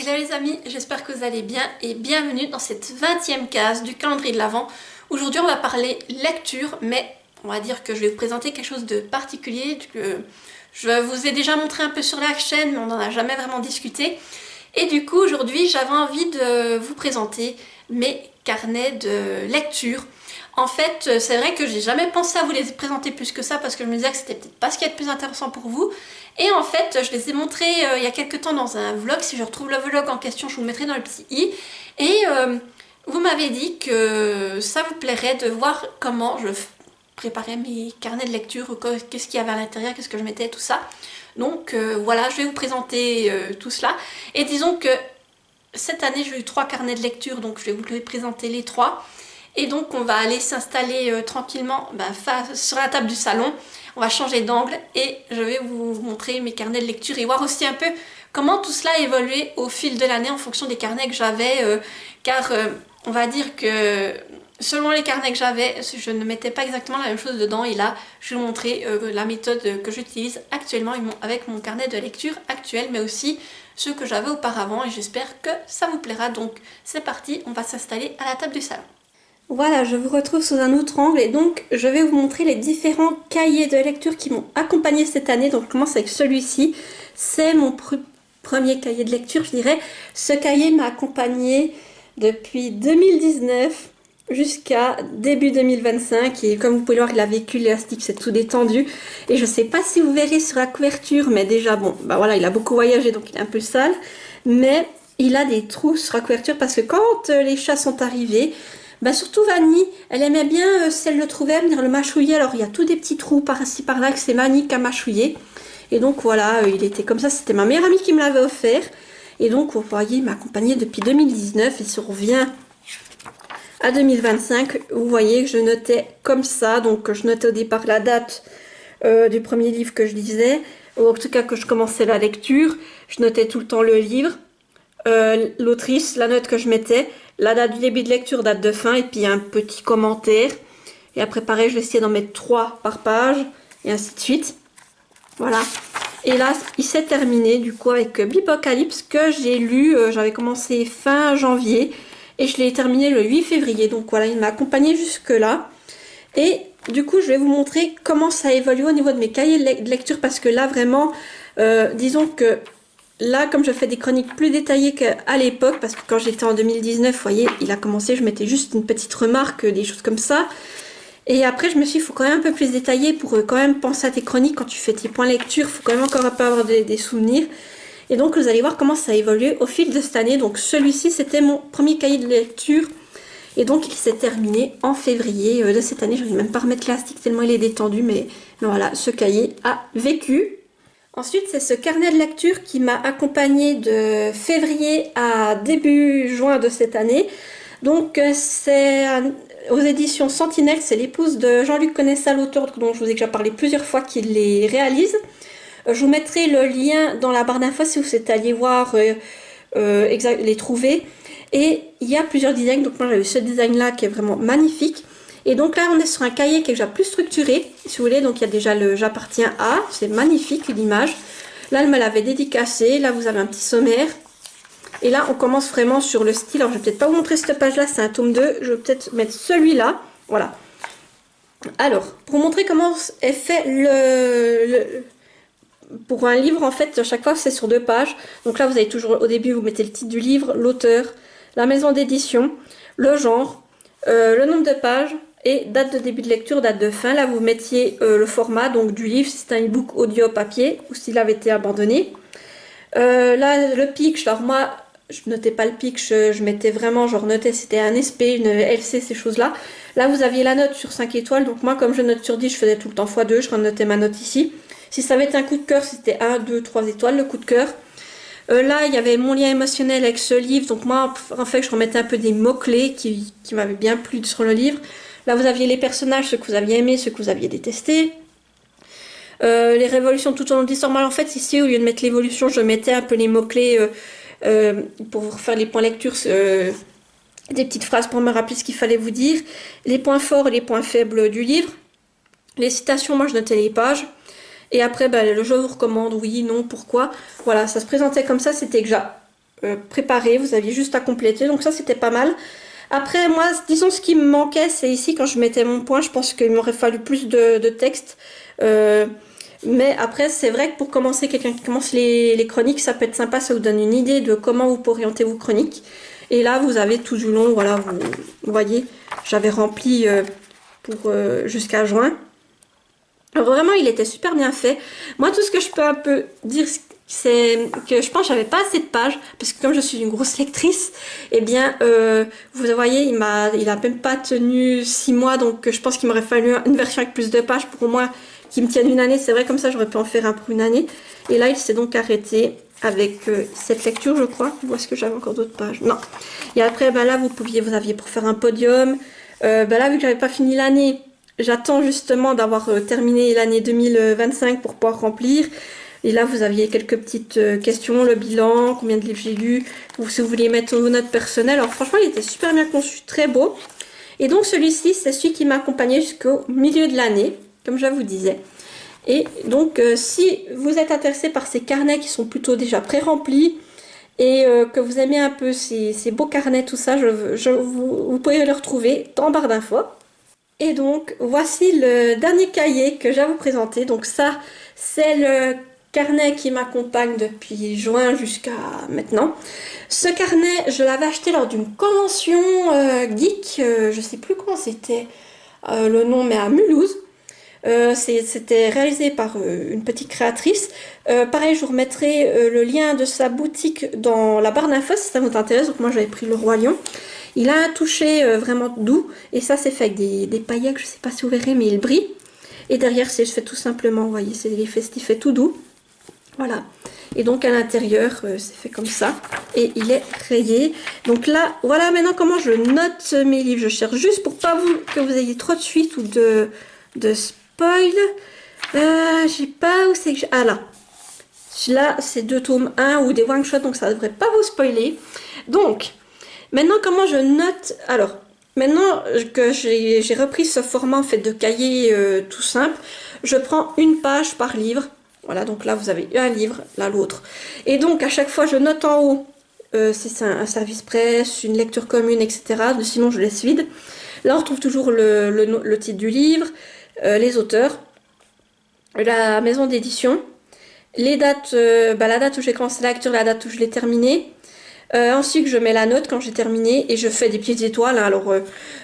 Hello les amis, j'espère que vous allez bien et bienvenue dans cette 20e case du calendrier de l'Avent. Aujourd'hui on va parler lecture, mais on va dire que je vais vous présenter quelque chose de particulier que je vous ai déjà montré un peu sur la chaîne, mais on n'en a jamais vraiment discuté. Et du coup aujourd'hui j'avais envie de vous présenter mes carnets de lecture. En fait, c'est vrai que j'ai jamais pensé à vous les présenter plus que ça parce que je me disais que c'était peut-être pas ce qu'il y a de plus intéressant pour vous. Et en fait, je les ai montrés il y a quelques temps dans un vlog. Si je retrouve le vlog en question, je vous le mettrai dans le petit i. Et vous m'avez dit que ça vous plairait de voir comment je préparais mes carnets de lecture, qu'est-ce qu'il y avait à l'intérieur, qu'est-ce que je mettais, tout ça. Donc voilà, je vais vous présenter tout cela. Et disons que cette année, j'ai eu 3 carnets de lecture, donc je vais vous les présenter les 3. Et donc on va aller s'installer tranquillement sur la table du salon. On va changer d'angle et je vais vous montrer mes carnets de lecture et voir aussi un peu comment tout cela a évolué au fil de l'année en fonction des carnets que j'avais. Car on va dire que selon les carnets que j'avais, je ne mettais pas exactement la même chose dedans. Et là, je vais vous montrer la méthode que j'utilise actuellement avec mon carnet de lecture actuel, mais aussi ceux que j'avais auparavant. Et j'espère que ça vous plaira. Donc c'est parti, on va s'installer à la table du salon. Voilà, je vous retrouve sous un autre angle et donc je vais vous montrer les différents cahiers de lecture qui m'ont accompagné cette année. Donc je commence avec celui-ci, c'est mon premier cahier de lecture, je dirais. Ce cahier m'a accompagné depuis 2019 jusqu'à début 2025 et comme vous pouvez le voir, il a vécu, l'élastique c'est tout détendu. Et je ne sais pas si vous verrez sur la couverture, mais déjà bon, bah voilà, il a beaucoup voyagé donc il est un peu sale. Mais il a des trous sur la couverture parce que quand les chats sont arrivés, surtout Vanny, elle aimait bien, si elle le trouvait, venir le mâchouiller. Alors il y a tous des petits trous par-ci par-là que c'est Vanny qui a mâchouillé. Et donc voilà, il était comme ça, c'était ma meilleure amie qui me l'avait offert. Et donc vous voyez, il m'a accompagnée depuis 2019 et si on revient à 2025, vous voyez que je notais comme ça. Donc je notais au départ la date du premier livre que je lisais, ou en tout cas que je commençais la lecture. Je notais tout le temps le livre, l'autrice, la note que je mettais, la date du début de lecture, date de fin, et puis un petit commentaire. Et après, pareil, je vais essayer d'en mettre 3 par page, et ainsi de suite. Voilà. Et là, il s'est terminé, du coup, avec Bipocalypse, que j'ai lu, j'avais commencé fin janvier, et je l'ai terminé le 8 février. Donc voilà, il m'a accompagné jusque-là. Et du coup, je vais vous montrer comment ça a évolué au niveau de mes cahiers de lecture, parce que là, vraiment, disons que là, comme je fais des chroniques plus détaillées qu'à l'époque, parce que quand j'étais en 2019, vous voyez, il a commencé, je mettais juste une petite remarque, des choses comme ça. Et après, je me suis dit, il faut quand même un peu plus détailler pour quand même penser à tes chroniques. Quand tu fais tes points lecture, il faut quand même encore un peu avoir des souvenirs. Et donc, vous allez voir comment ça a évolué au fil de cette année. Donc, celui-ci, c'était mon premier cahier de lecture. Et donc, il s'est terminé en février de cette année. Je n'arrive même pas à remettre l'élastique tellement il est détendu. Mais voilà, ce cahier a vécu. Ensuite, c'est ce carnet de lecture qui m'a accompagné de février à début juin de cette année. Donc, c'est aux éditions Sentinelle, c'est l'épouse de Jean-Luc Conessa, l'auteur dont je vous ai déjà parlé plusieurs fois, qui les réalise. Je vous mettrai le lien dans la barre d'infos si vous souhaitez aller voir, les trouver. Et il y a plusieurs designs, donc moi j'avais ce design-là qui est vraiment magnifique. Et donc là, on est sur un cahier qui est déjà plus structuré, si vous voulez. Donc il y a déjà le j'appartiens à, c'est magnifique l'image. Là, elle me l'avait dédicacé. Là, vous avez un petit sommaire. Et là, on commence vraiment sur le style. Alors, je vais peut-être pas vous montrer cette page-là, c'est un tome 2. Je vais peut-être mettre celui-là. Voilà. Alors, pour vous montrer comment est fait pour un livre, en fait, à chaque fois, c'est sur 2 pages. Donc là, vous avez toujours, au début, vous mettez le titre du livre, l'auteur, la maison d'édition, le genre, le nombre de pages, et date de début de lecture, date de fin. Là, vous mettiez le format donc du livre, si c'est un e-book audio papier ou s'il avait été abandonné. Là, le pitch, alors moi, je notais pas le pitch, je mettais vraiment, genre notais c'était un SP, une LC, ces choses-là. Là, vous aviez la note sur 5 étoiles, donc moi, comme je note sur 10, je faisais tout le temps x2, je renotais ma note ici. Si ça avait été un coup de cœur, c'était 1, 2, 3 étoiles, le coup de cœur. Là, il y avait mon lien émotionnel avec ce livre, donc moi, en fait, je remettais un peu des mots-clés qui m'avaient bien plu sur le livre. Là, vous aviez les personnages, ceux que vous aviez aimés, ceux que vous aviez détestés. Les révolutions tout au long de l'histoire. Moi, en fait, ici, au lieu de mettre l'évolution, je mettais un peu les mots-clés pour vous faire les points lecture, des petites phrases pour me rappeler ce qu'il fallait vous dire. Les points forts et les points faibles du livre. Les citations, moi, je notais les pages. Et après, le je vous recommande, oui, non, pourquoi. Voilà, ça se présentait comme ça, c'était déjà préparé, vous aviez juste à compléter, donc ça c'était pas mal. Après moi, disons ce qui me manquait, c'est ici quand je mettais mon point, je pense qu'il m'aurait fallu plus de texte. Mais après, c'est vrai que pour commencer, quelqu'un qui commence les chroniques, ça peut être sympa, ça vous donne une idée de comment vous pourrez orienter vos chroniques. Et là, vous avez tout du long, voilà, vous voyez, j'avais rempli jusqu'à juin. Alors vraiment, il était super bien fait. Moi, tout ce que je peux un peu dire, c'est que je pense que j'avais pas assez de pages, parce que comme je suis une grosse lectrice, eh bien, vous voyez, il a même pas tenu 6 mois, donc je pense qu'il m'aurait fallu une version avec plus de pages pour moi, qui me tienne une année. C'est vrai, comme ça, j'aurais pu en faire un pour une année. Et là, il s'est donc arrêté avec cette lecture, je crois. Ou est-ce que j'avais encore d'autres pages? Non. Et après, ben là, vous aviez pour faire un podium. Ben là, vu que j'avais pas fini l'année, j'attends justement d'avoir terminé l'année 2025 pour pouvoir remplir. Et là, vous aviez quelques petites questions, le bilan, combien de livres j'ai lu, ou si vous vouliez mettre vos notes personnelles. Alors franchement, il était super bien conçu, très beau. Et donc celui-ci, c'est celui qui m'a accompagné jusqu'au milieu de l'année, comme je vous disais. Et donc, si vous êtes intéressé par ces carnets qui sont plutôt déjà pré-remplis, et que vous aimez un peu ces beaux carnets, tout ça, vous pouvez le retrouver dans barre d'infos. Et donc, voici le dernier cahier que j'ai à vous présenter. Donc ça, c'est le carnet qui m'accompagne depuis juin jusqu'à maintenant. Ce carnet, je l'avais acheté lors d'une convention geek, je sais plus comment c'était le nom, mais à Mulhouse. C'était réalisé par une petite créatrice. Pareil, je vous remettrai le lien de sa boutique dans la barre d'infos si ça vous intéresse. Donc moi, j'avais pris le Roi Lion. Il a un toucher vraiment doux. Et ça, c'est fait avec des paillettes. Je ne sais pas si vous verrez, mais il brille. Et derrière, c'est fait tout simplement, vous voyez, c'est festif et tout doux. Voilà. Et donc, à l'intérieur, c'est fait comme ça. Et il est rayé. Donc là, voilà maintenant comment je note mes livres. Je cherche juste pour pas que vous ayez trop de suite ou de spoil. J'ai pas où c'est que ah là. Là, c'est 2 tomes 1 ou des one shot, donc ça devrait pas vous spoiler. Donc, maintenant, comment je note? Alors, maintenant que j'ai repris ce format en fait de cahier tout simple, je prends une page par livre. Voilà, donc là, vous avez un livre, là l'autre. Et donc, à chaque fois, je note en haut si c'est un service presse, une lecture commune, etc. Sinon, je laisse vide. Là, on retrouve toujours le titre du livre, les auteurs, la maison d'édition, les dates, la date où j'ai commencé la lecture, la date où je l'ai terminé. Ensuite, je mets la note quand j'ai terminé et je fais des petites étoiles. Alors,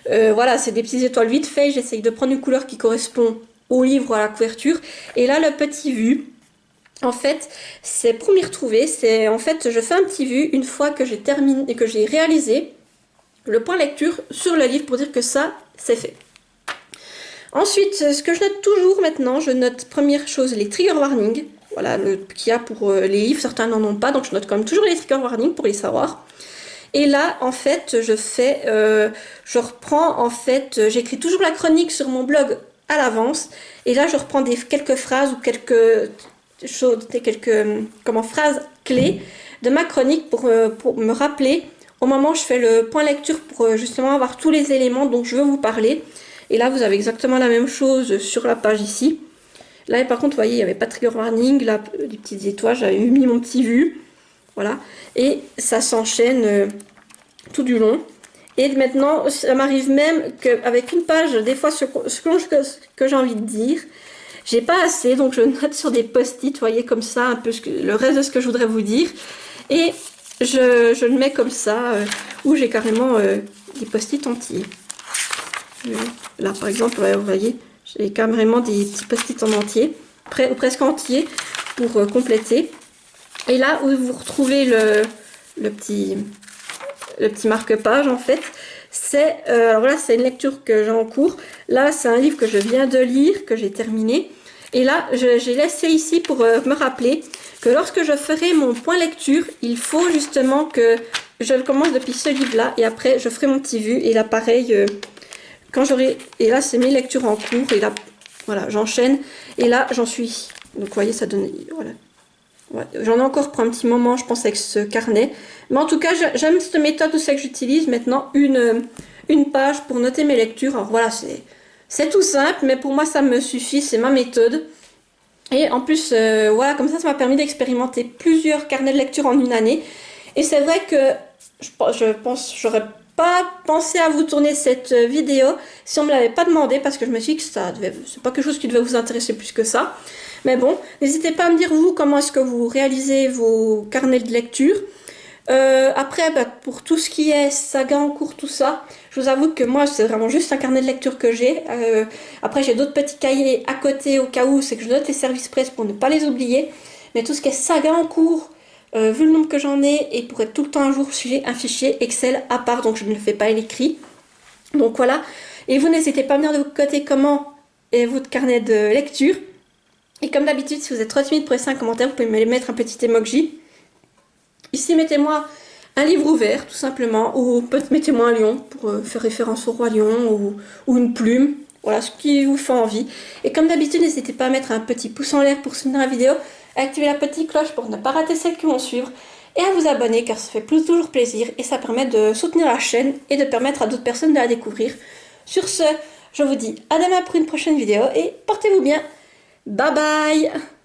voilà, c'est des petites étoiles vite fait. J'essaye de prendre une couleur qui correspond au livre, à la couverture. Et là, le petit vu, en fait, c'est pour m'y retrouver. C'est en fait, je fais un petit vu une fois que j'ai terminé et que j'ai réalisé le point lecture sur le livre pour dire que ça, c'est fait. Ensuite, ce que je note toujours maintenant, je note première chose les trigger warnings. Voilà, qu'il y a pour les livres, certains n'en ont pas, donc je note quand même toujours les trigger warnings pour les savoir. Et là, en fait, je reprends, en fait, j'écris toujours la chronique sur mon blog à l'avance. Et là, je reprends quelques phrases ou quelques phrases clés de ma chronique pour me rappeler au moment où je fais le point lecture pour justement avoir tous les éléments dont je veux vous parler. Et là, vous avez exactement la même chose sur la page ici. Là, par contre, vous voyez, il n'y avait pas de trigger warning. Là, des petites étoiles, j'avais mis mon petit vu. Voilà. Et ça s'enchaîne tout du long. Et maintenant, ça m'arrive même qu'avec une page, des fois, ce que j'ai envie de dire, j'ai pas assez. Donc, je note sur des post-it, vous voyez, comme ça, un peu le reste de ce que je voudrais vous dire. Et je le mets comme ça, où j'ai carrément des post-it entiers. Là, par exemple, vous voyez, j'ai carrément des petits post-it en entier, presque entiers, pour compléter. Et là où vous retrouvez le petit marque-page, en fait, c'est voilà, c'est une lecture que j'ai en cours. Là, c'est un livre que je viens de lire, que j'ai terminé. Et là, j'ai laissé ici pour me rappeler que lorsque je ferai mon point lecture, il faut justement que je le commence depuis ce livre-là. Et après, je ferai mon petit vu. Et là, pareil... quand j'aurai, et là c'est mes lectures en cours, et là voilà, j'enchaîne, et là j'en suis ici. Donc vous voyez, ça donne, voilà. Ouais, j'en ai encore pour un petit moment, je pense, avec ce carnet. Mais en tout cas, j'aime cette méthode aussi que j'utilise maintenant, une page pour noter mes lectures. Alors voilà, c'est tout simple, mais pour moi ça me suffit, c'est ma méthode. Et en plus, voilà, comme ça m'a permis d'expérimenter plusieurs carnets de lecture en une année. Et c'est vrai que je pense, j'aurais pas pensé à vous tourner cette vidéo si on me l'avait pas demandé, parce que je me suis dit que c'est pas quelque chose qui devait vous intéresser plus que ça. Mais bon, n'hésitez pas à me dire vous comment est-ce que vous réalisez vos carnets de lecture. Après, pour tout ce qui est saga en cours, tout ça, je vous avoue que moi, c'est vraiment juste un carnet de lecture que j'ai. Après, j'ai d'autres petits cahiers à côté au cas où, c'est que je note les services presse pour ne pas les oublier. Mais tout ce qui est saga en cours, vu le nombre que j'en ai, et pour être tout le temps un jour, j'ai un fichier Excel à part, donc je ne le fais pas à l'écrit. Donc voilà. Et vous, n'hésitez pas à me dire de votre côté comment est votre carnet de lecture. Et comme d'habitude, si vous êtes trop timide pour laisser un commentaire, vous pouvez me mettre un petit emoji. Ici, mettez-moi un livre ouvert, tout simplement, ou peut-être mettez-moi un lion pour faire référence au roi lion, ou une plume, voilà, ce qui vous fait envie. Et comme d'habitude, n'hésitez pas à mettre un petit pouce en l'air pour soutenir la vidéo, à activer la petite cloche pour ne pas rater celles qui vont suivre, et à vous abonner car ça fait toujours plaisir et ça permet de soutenir la chaîne et de permettre à d'autres personnes de la découvrir. Sur ce, je vous dis à demain pour une prochaine vidéo et portez-vous bien. Bye bye!